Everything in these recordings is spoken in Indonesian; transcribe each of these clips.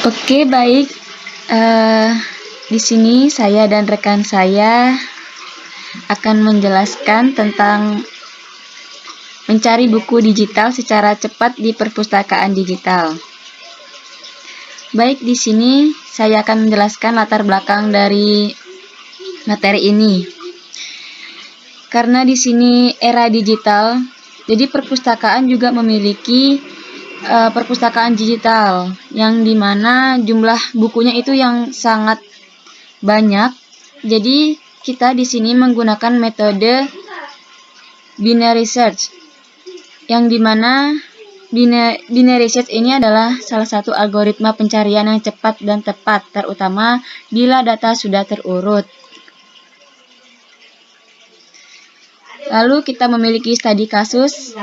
Oke, baik. Di sini saya dan rekan saya akan menjelaskan tentang mencari buku digital secara cepat di perpustakaan digital. Baik, di sini saya akan menjelaskan latar belakang dari materi ini. Karena di sini era digital, jadi perpustakaan juga memiliki perpustakaan digital yang dimana jumlah bukunya itu yang sangat banyak. Jadi kita di sini menggunakan metode binary search, yang dimana binary search ini adalah salah satu algoritma pencarian yang cepat dan tepat, terutama bila data sudah terurut. Lalu kita memiliki studi kasus.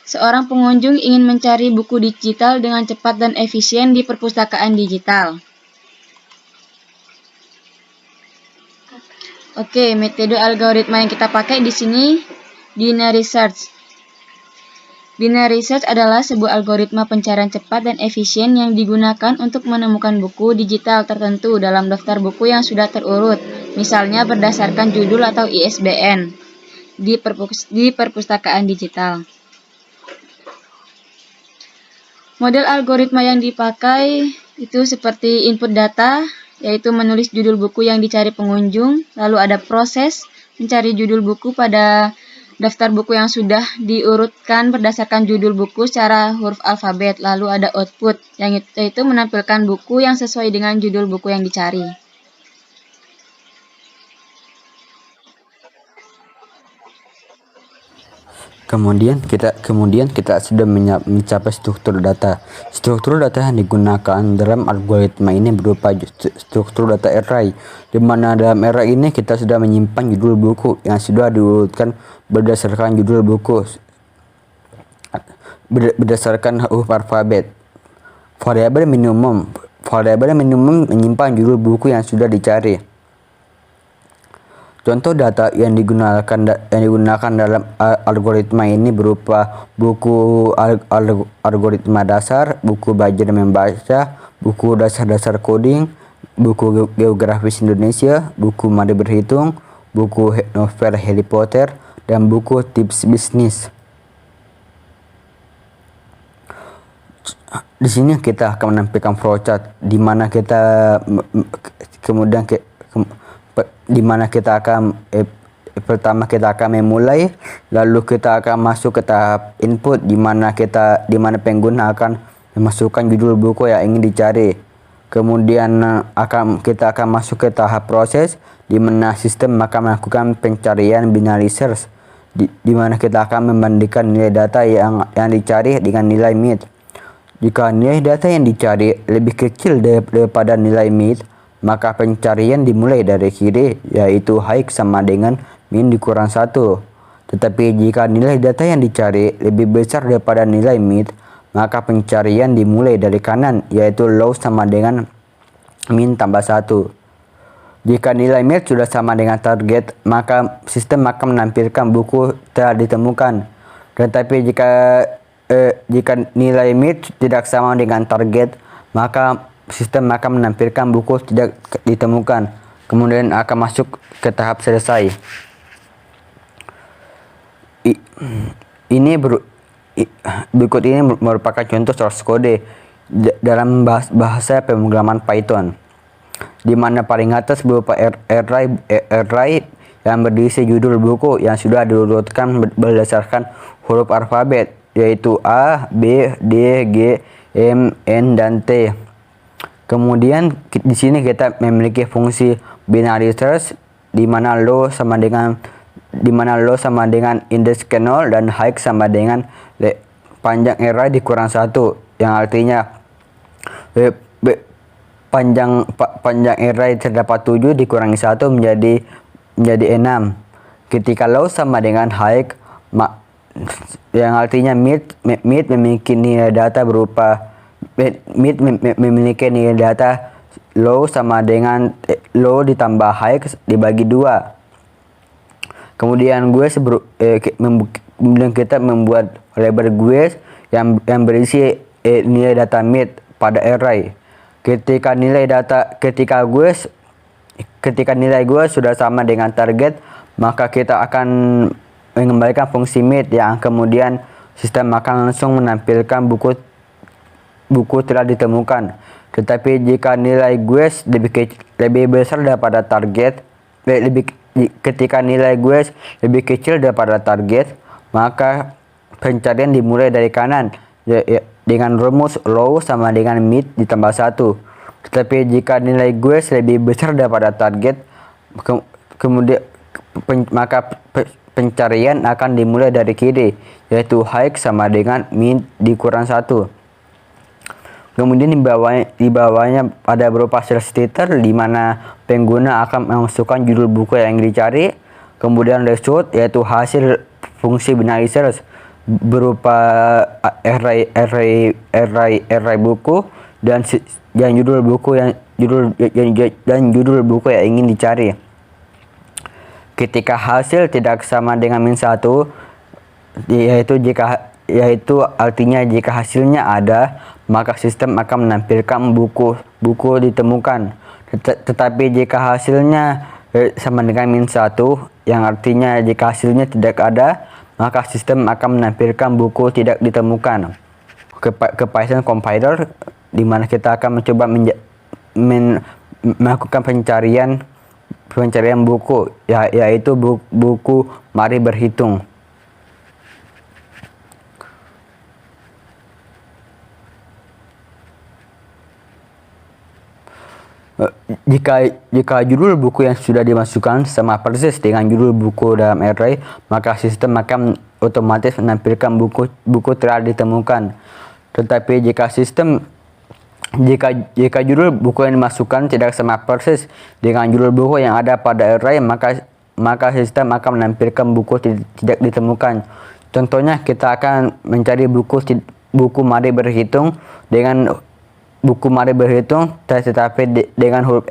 Seorang pengunjung ingin mencari buku digital dengan cepat dan efisien di perpustakaan digital. Oke, metode algoritma yang kita pakai di sini binary search. Binary search adalah sebuah algoritma pencarian cepat dan efisien yang digunakan untuk menemukan buku digital tertentu dalam daftar buku yang sudah terurut, misalnya berdasarkan judul atau ISBN di perpustakaan digital. Model algoritma yang dipakai itu seperti input data, yaitu menulis judul buku yang dicari pengunjung, lalu ada proses mencari judul buku pada daftar buku yang sudah diurutkan berdasarkan judul buku secara huruf alfabet, lalu ada output, yaitu menampilkan buku yang sesuai dengan judul buku yang dicari. Kemudian kita sudah mencapai struktur data. Struktur data yang digunakan dalam algoritma ini berupa struktur data array, di mana dalam array ini kita sudah menyimpan judul buku yang sudah diurutkan berdasarkan judul buku berdasarkan huruf alfabet. Variabel minimum menyimpan judul buku yang sudah dicari. Contoh data yang digunakan dalam algoritma ini berupa buku algoritma dasar, buku belajar membaca, buku dasar-dasar coding, buku geografis Indonesia, buku mari berhitung, buku novel Harry Potter, dan buku tips bisnis. Di sini kita akan menampilkan flowchart di mana kita pertama kita akan memulai, lalu kita akan masuk ke tahap input di mana pengguna akan memasukkan judul buku yang ingin dicari. Kemudian kita akan masuk ke tahap proses di mana sistem akan melakukan pencarian binary search di mana kita akan membandingkan nilai data yang dicari dengan nilai MIT. Jika nilai data yang dicari lebih kecil daripada nilai MIT, maka pencarian dimulai dari kiri, yaitu high sama dengan min dikurang 1. Tetapi jika nilai data yang dicari lebih besar daripada nilai mid, maka pencarian dimulai dari kanan, yaitu low sama dengan min tambah 1. Jika nilai mid sudah sama dengan target, maka sistem akan menampilkan buku telah ditemukan. Tetapi jika nilai mid tidak sama dengan target, maka sistem akan menampilkan buku tidak ditemukan, kemudian akan masuk ke tahap selesai. Berikut ini merupakan contoh source code dalam bahasa pemrograman Python, di mana paling atas berupa array yang berisi judul buku yang sudah diurutkan berdasarkan huruf alfabet, yaitu A, B, D, G, M, N, dan T. Kemudian di sini kita memiliki fungsi binary search di mana low sama dengan index ke 0 dan high sama dengan panjang array dikurang 1, yang artinya panjang array terdapat 7 dikurangi 1 menjadi 6. Ketika low sama dengan high, yang artinya mid memiliki nilai data berupa memiliki nilai data low sama dengan low ditambah high dibagi 2. Kemudian kita membuat variabel yang berisi nilai data mid pada array. ketika nilai gue sudah sama dengan target, maka kita akan mengembalikan fungsi meet yang kemudian sistem akan langsung menampilkan buku telah ditemukan. Tetapi jika nilai gue lebih besar daripada target, ketika nilai gue lebih kecil daripada target, maka pencarian dimulai dari kanan dengan rumus low sama dengan mid ditambah 1. Tetapi jika nilai gue lebih besar daripada target, maka pencarian akan dimulai dari kiri, yaitu high sama dengan mid dikurang 1. Kemudian di bawahnya ada berupa search title, di mana pengguna akan memasukkan judul buku yang dicari. Kemudian result, yaitu hasil fungsi binary search berupa array buku dan judul buku yang ingin dicari. Ketika hasil tidak sama dengan min 1, yaitu artinya jika hasilnya ada, maka sistem akan menampilkan buku ditemukan. Tetapi jika hasilnya sama dengan min 1, yang artinya jika hasilnya tidak ada, maka sistem akan menampilkan buku tidak ditemukan. Ke Python compiler, di mana kita akan mencoba melakukan pencarian buku, yaitu buku Mari Berhitung. Jika judul buku yang sudah dimasukkan sama persis dengan judul buku dalam array, maka sistem akan otomatis menampilkan buku telah ditemukan. Tetapi jika judul buku yang dimasukkan tidak sama persis dengan judul buku yang ada pada array, maka sistem akan menampilkan buku tidak ditemukan. Contohnya, kita akan mencari buku Mari Berhitung dengan buku Mari Berhitung, tetapi dengan huruf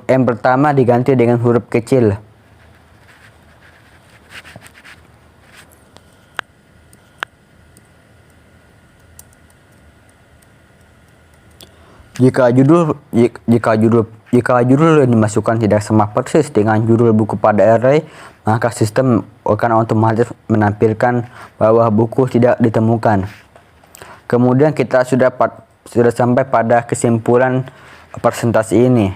M pertama diganti dengan huruf kecil. Jika judul yang dimasukkan tidak sama persis dengan judul buku pada array, maka sistem akan otomatis menampilkan bahwa buku tidak ditemukan. Kemudian kita sudah sampai pada kesimpulan presentasi ini.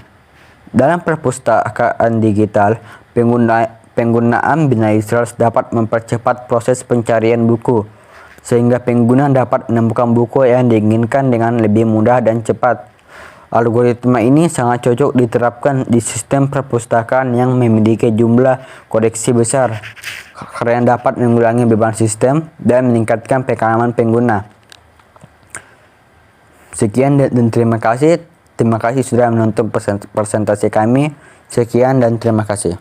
Dalam perpustakaan digital, penggunaan binary search dapat mempercepat proses pencarian buku, sehingga pengguna dapat menemukan buku yang diinginkan dengan lebih mudah dan cepat. Algoritma ini sangat cocok diterapkan di sistem perpustakaan yang memiliki jumlah koleksi besar, karena dapat mengurangi beban sistem dan meningkatkan pengalaman pengguna. Sekian dan terima kasih. Terima kasih sudah menonton presentasi kami. Sekian dan terima kasih.